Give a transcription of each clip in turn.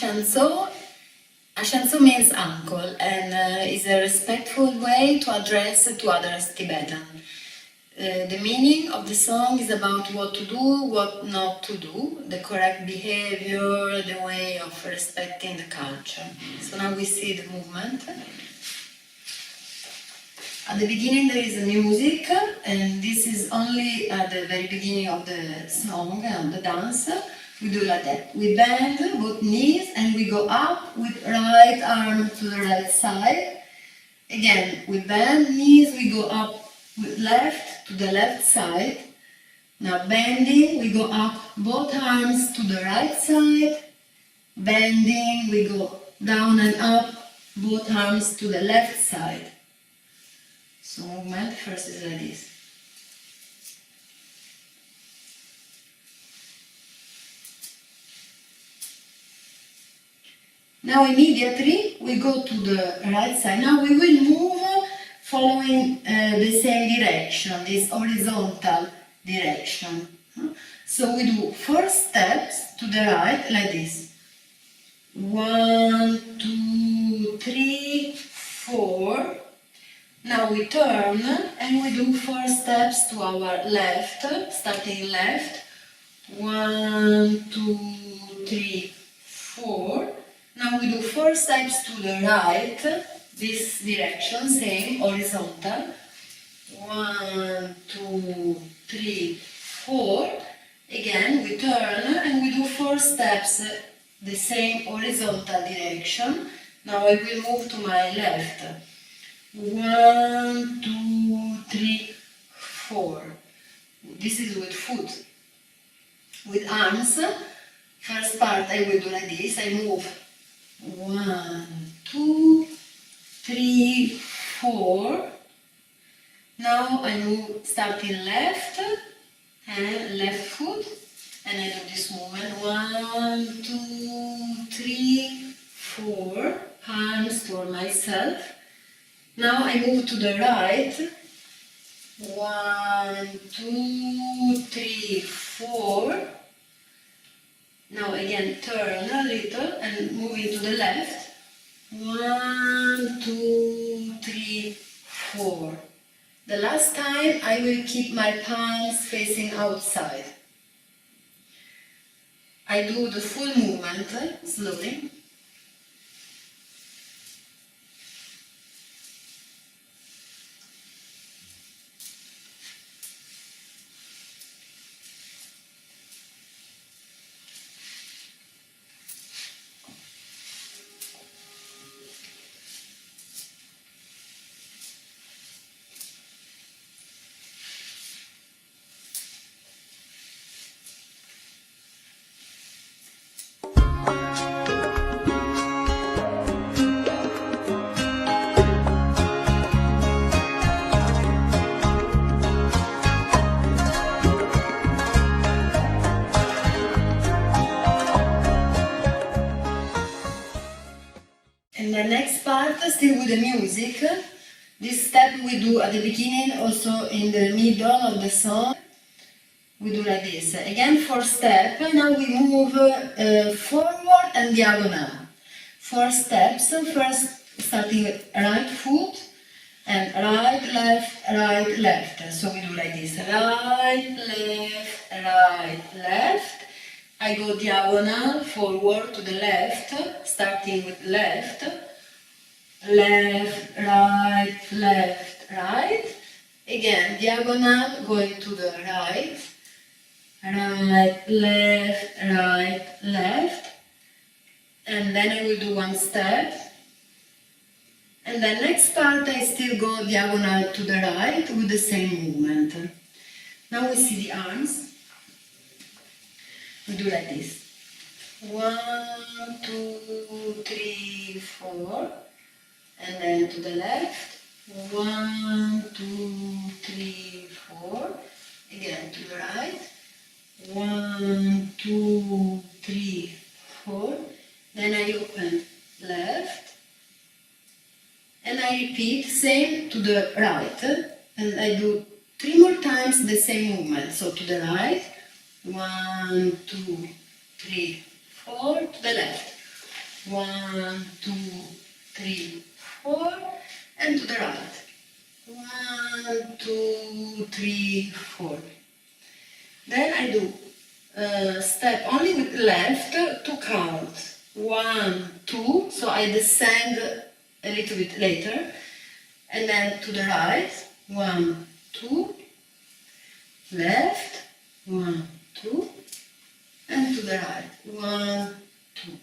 tsho. Tsho means uncle and is a respectful way to address to others Tibetan. The meaning of the song is about what to do, what not to do, the correct behavior, the way of respecting the culture. So now we see the movement. At the beginning there is a music, and this is only at the very beginning of the song and the dance. We do like that. We bend both knees and we go up with right arm to the right side. Again, we bend knees, we go up with left to the left side. Now bending, we go up both arms to the right side. Bending, we go down and up both arms to the left side. So movement first is like this. Now immediately we go to the right side. Now we will move following the same direction, this horizontal direction. So we do 4 steps to the right like this. 1, 2, 3, 4. Now we turn and we do 4 steps to our left, starting left. 1, 2, 3, 4. Now we do 4 steps to the right, this direction, same, horizontal. 1, 2, 3, 4. Again, we turn and we do 4 steps, the same horizontal direction. Now I will move to my left. 1, 2, 3, 4. This is with foot. With arms, first part I will do like this. I move 1, 2, 3, 4. Now I move starting left and left foot, and I do this movement. 1, 2, 3, 4. Arms toward myself. Now I move to the right. 1, 2, 3, 4. Now again turn a little and moving to the left. 1, 2, 3, 4. The last time I will keep my palms facing outside. I do the full movement slowly. And the next part, still with the music. This step we do at the beginning, also in the middle of the song. We do like this. Again, 4 steps. Now we move forward and diagonal. 4 steps. First, starting with right foot and right, left. So we do like this. Right, left. I go diagonal forward to the left, starting with left, right. Again, diagonal going to the right, left. And then I will do 1 step. And the next part I still go diagonal to the right with the same movement. Now we see the arms. We do like this. 1, 2, 3, 4. And then to the left. 1, 2, 3, 4. Again to the right. 1, 2, 3, 4. Then I open left. And I repeat same to the right. And I do 3 more times the same movement. So to the right. 1, 2, 3, 4, to the left. 1, 2, 3, 4, and to the right. 1, 2, 3, 4. Then I do step only with left to count. 1, 2, so I descend a little bit later, and then to the right. 1, 2, left, 1, 2, and to the right. 1, 2.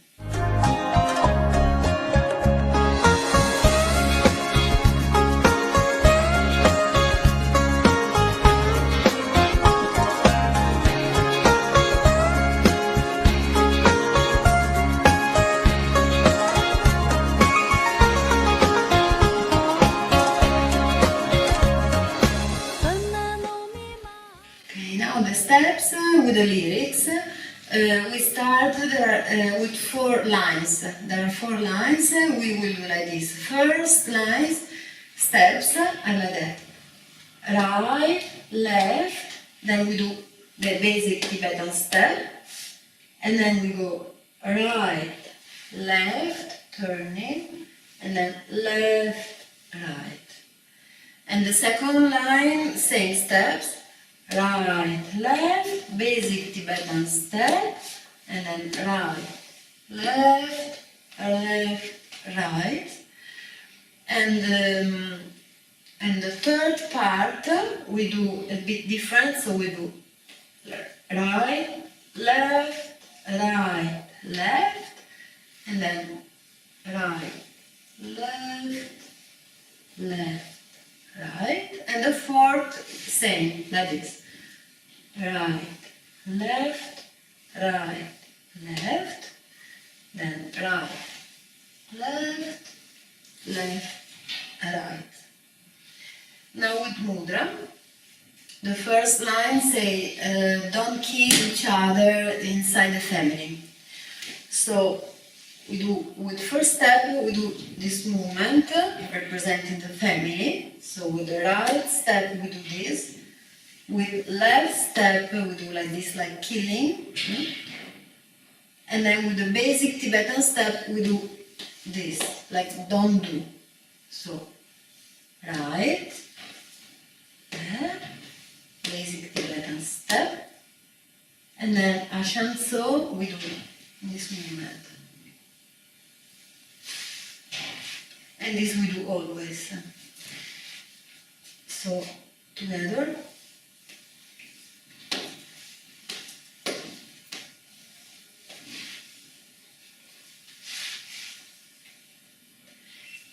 Steps with the lyrics. We start with 4 lines. There are 4 lines. We will do like this. First lines, steps are like that. Right, left, then we do the basic Tibetan step, and then we go right, left, turning, and then left, right. And the second line, same steps. Right, left, basic Tibetan step, and then right, left, left, right. And the third part we do a bit different, so we do right, left, right, left, and then right, left, left, right, and the fourth same, like this. Right, left, right, left, then right, left, left, right. Now with mudra, the first line say, don't kill each other inside the family. So we do, with first step, we do this movement representing the family. So with the right step, we do this. With left step, we do like this, like killing. And then with the basic Tibetan step, we do this, like don't do. So, right, basic Tibetan step. And then Ashanso, we do this movement. And this we do always. So, together.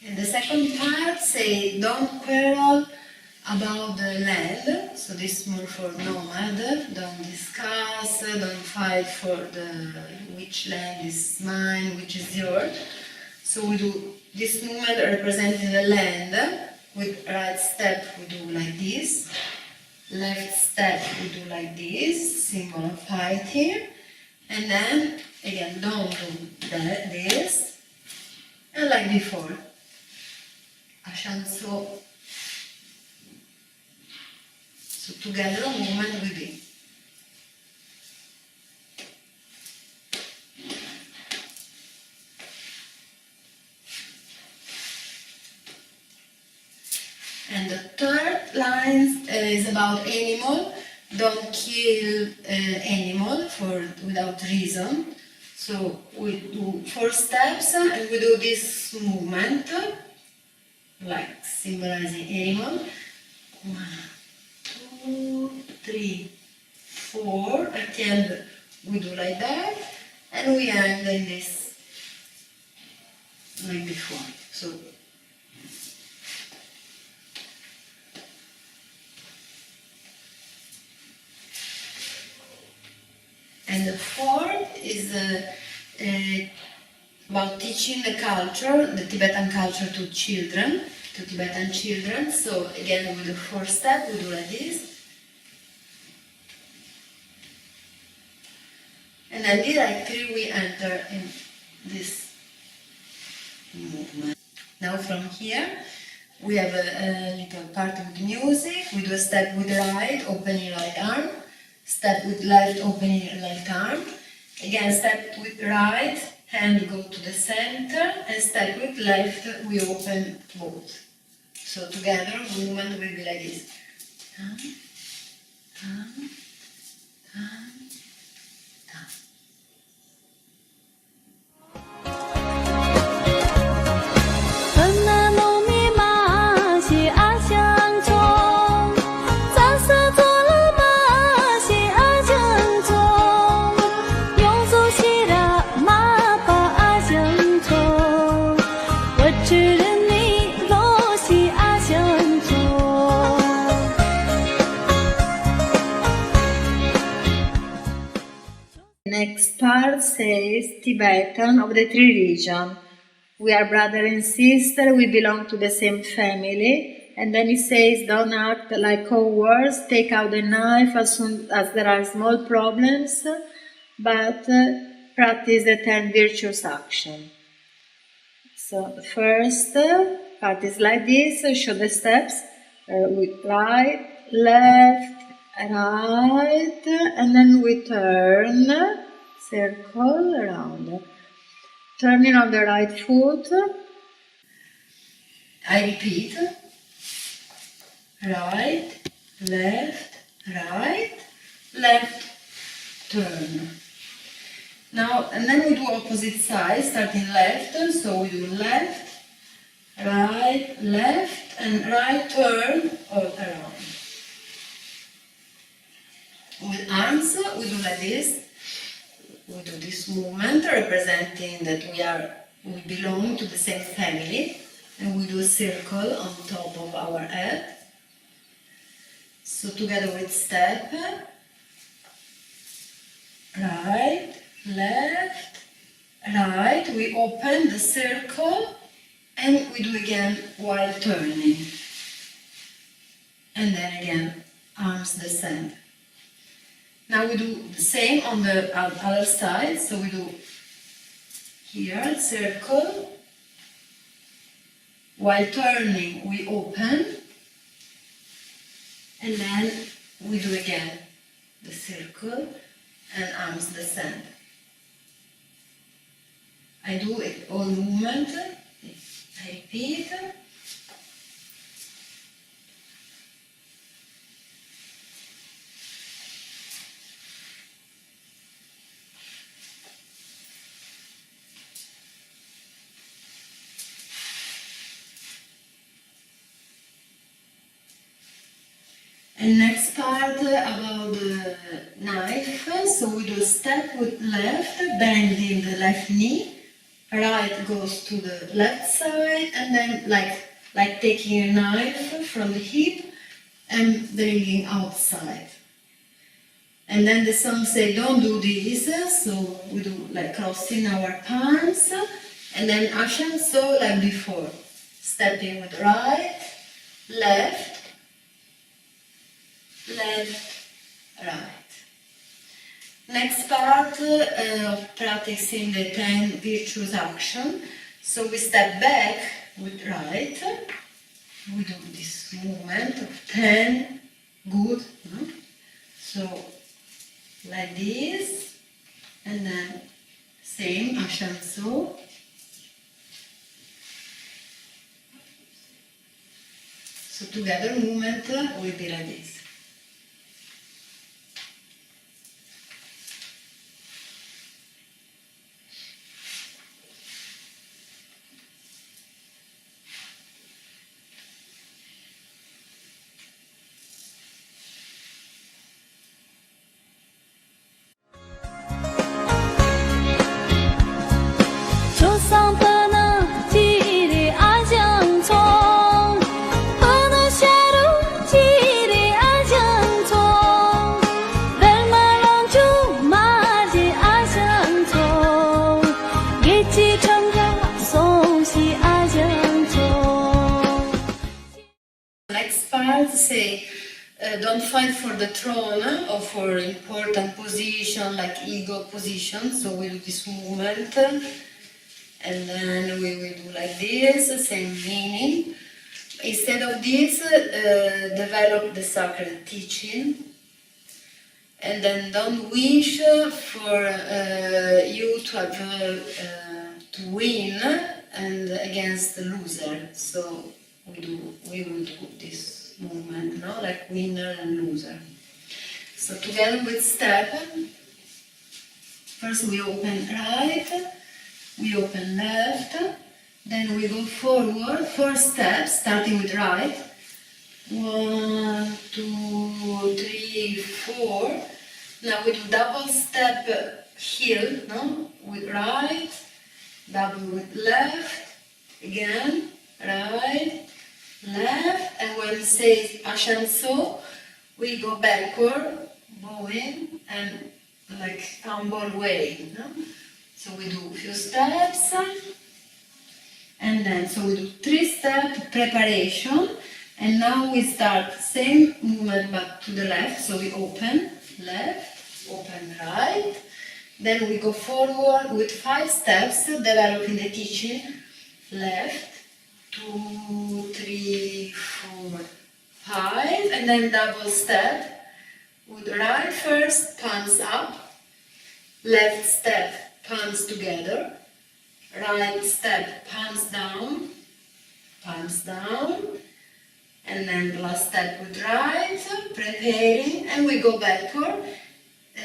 And the second part say, don't quarrel about the land, so this is more for nomad, don't discuss, don't fight for which land is mine, which is yours. So we do this movement representing the land, with right step we do like this, left step we do like this, symbol of fighting, and then again don't do this, and like before. Ashanso. So together the movement will be. And the third line is about animal. Don't kill animal without reason. So we do 4 steps and we do this movement. Like symbolizing animal. 1, 2, 3, 4. At the end we do like that, and we end in this, like before. So and the fourth is about teaching the culture, the Tibetan culture to children, to Tibetan children. So again with the 4th step we do like this. And then directly we enter in this movement. Now from here we have a little part with music. We do a step with right, opening right arm. Step with left, opening left arm. Again, step with right, hand go to the center, and step with left, we open both. So together, movement will be like this. Tam, tam, tam, tam. Next part says Tibetan of the three regions. We are brother and sister, we belong to the same family. And then it says, don't act like cowards, take out the knife as soon as there are small problems, but practice the 10 virtuous action. So the first part is like this, show the steps with right, left, right, and then we turn, circle around. Turning on the right foot, I repeat, right, left, turn. Now, and then we do opposite side, starting left, so we do left, and right turn all around. With arms, we do like this. We do this movement representing that we belong to the same family, and we do a circle on top of our head. So together with step, right, left, right, we open the circle and we do again while turning. And then again, arms descend. Now we do the same on the other side, so we do here, circle, while turning we open, and then we do again the circle and arms descend. I do it all movement, I repeat. And next part about the knife, so we do a step with left, bending the left knee, right goes to the left side, and then like taking a knife from the hip and bringing outside. And then the song say don't do this, so we do like crossing our palms, and then Ashan so like before, stepping with right, left, right. Next part of practicing the 10 virtuous action. So we step back with right. We do this movement of 10 good. No? So like this, and then same ashanso. So together movement will be like this. Say, don't fight for the throne or for important position like ego position. So we do this movement, and then we will do like this, same meaning. Instead of this, develop the sacred teaching. and then don't wish for you to have to win and against the loser. So we will do this movement, no, like winner and loser. So together with step, first we open right, we open left, then we go forward, 4 steps, starting with right. 1, 2, 3, 4. Now we do double step heel, no? With right, double with left, again, right, left, and when we say ashanso, we go backward, bowing, and like tumble way, no? So we do a few steps, and then so we do 3-step preparation, and now we start same movement but to the left. So we open left, open right, then we go forward with 5 steps, developing the teaching. Left, 2, 3, 4, 5, and then double step with right first, palms up, left step, palms together, right step, palms down, and then the last step with right, preparing, and we go backward.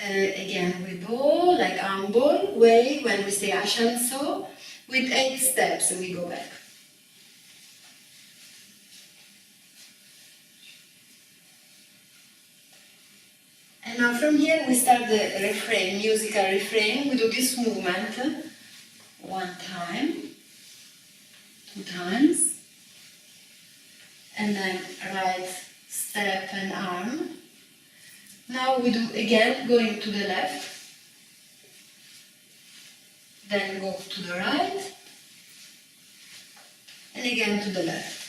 Again, we bow like humble way when we say ashanso, with 8 steps, we go back. And now from here we start the refrain, musical refrain. We do this movement 1 time, 2 times, and then right step and arm. Now we do again going to the left, then go to the right, and again to the left.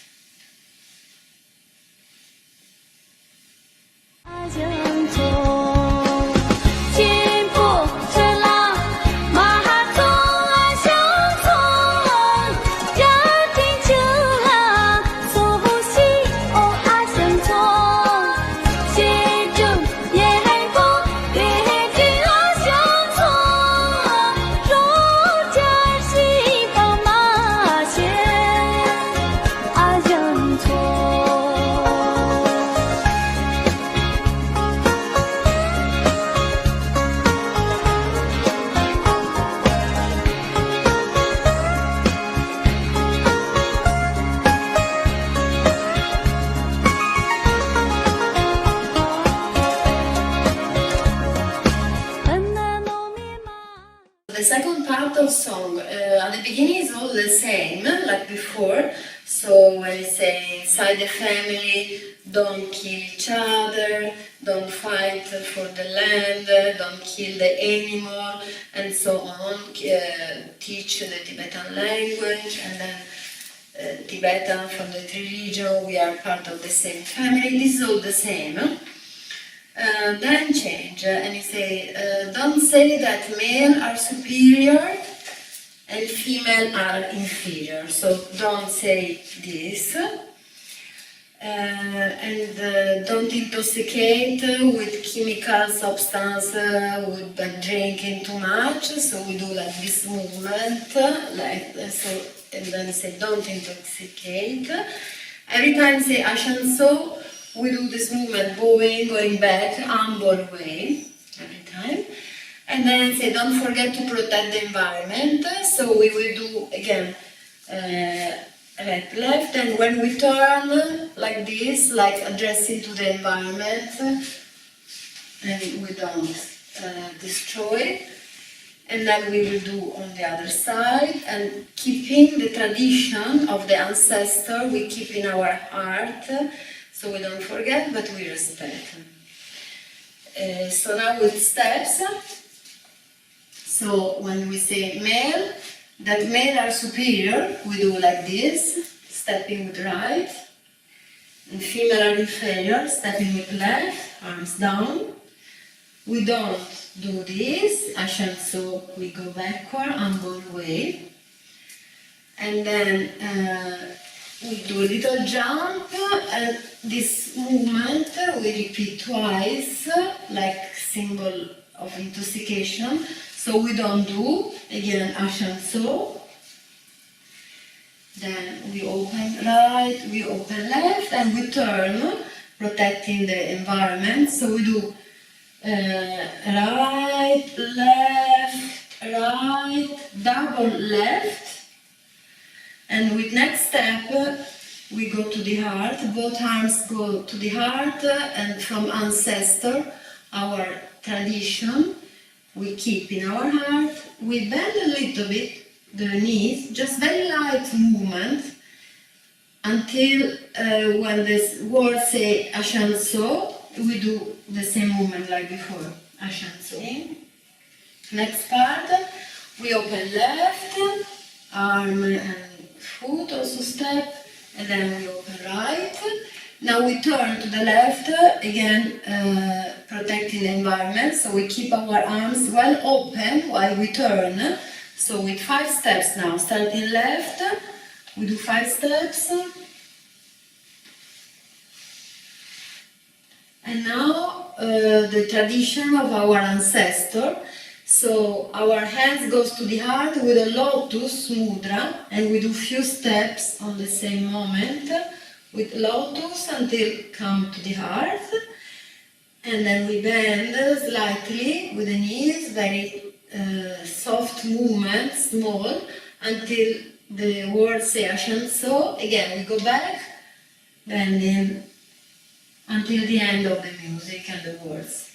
The second part of song, at the beginning is all the same, like before. So when we say inside the family, don't kill each other, don't fight for the land, don't kill the animal, and so on, teach the Tibetan language, and then Tibetan from the 3 regions, we are part of the same family. This is all the same. Then change and you say, don't say that male are superior and female are inferior. So don't say this. And don't intoxicate with chemical substance, with drinking too much. So we do like this movement, like so, and then say don't intoxicate. Every time say ashanso, we do this movement, bowing, going back, humble way, every time. And then say, don't forget to protect the environment. So we will do, again, right, left, and when we turn, like this, like addressing to the environment, and we don't destroy. And then we will do on the other side, and keeping the tradition of the ancestor, we keep in our heart, so we don't forget, but we respect. So now with steps, so when we say male, that male are superior, we do like this, stepping with right, and female are inferior, stepping with left, arms down. We don't do this, ashanso, we go backward, humble way. And then we do a little jump, and this movement we repeat twice, like symbol of intoxication. So we don't do, again, Ashan Tsho. Then we open right, we open left, and we turn, protecting the environment. So we do right, left, right, double left. And with next step, we go to the heart. Both arms go to the heart, and from ancestor, our tradition, we keep in our heart. We bend a little bit the knees, just very light movement, until when this word say Ashan Tsho, we do the same movement like before, Ashan Tsho. Next part, we open left, arm and foot, also step, and then we open right. Now we turn to the left, again protecting the environment, so we keep our arms well open while we turn. So with 5 steps now, starting left, we do 5 steps. And now the tradition of our ancestor. So our hands goes to the heart with a lotus mudra, and we do few steps on the same moment with lotus until come to the heart. And then we bend slightly with the knees, very soft movement, small, until the word say Ashan Tsho. Again, we go back, bending until the end of the music and the words.